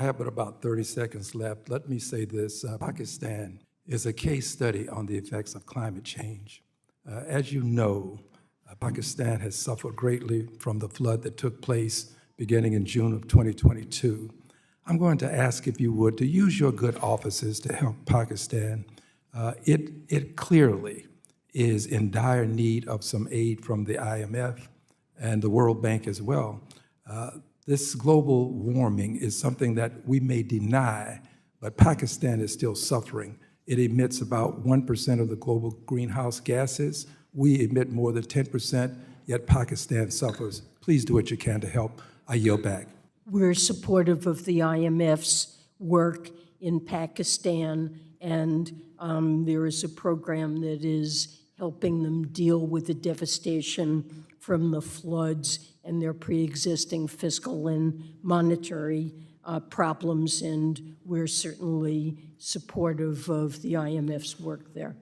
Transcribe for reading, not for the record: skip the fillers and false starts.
have but about 30 seconds left. Let me say this. Pakistan is a case study on the effects of climate change. As you know, Pakistan has suffered greatly from the flood that took place beginning in June of 2022. I'm going to ask, if you would, to use your good offices to help Pakistan. It clearly is in dire need of some aid from the IMF and the World Bank as well. This global warming is something that we may deny, but Pakistan is still suffering. It emits about 1% of the global greenhouse gases. We emit more than 10%, yet Pakistan suffers. Please do what you can to help. I yield back. We're supportive of the IMF's work in Pakistan, and there is a program that is helping them deal with the devastation from the floods and their pre-existing fiscal and monetary problems, and we're certainly supportive of the IMF's work there.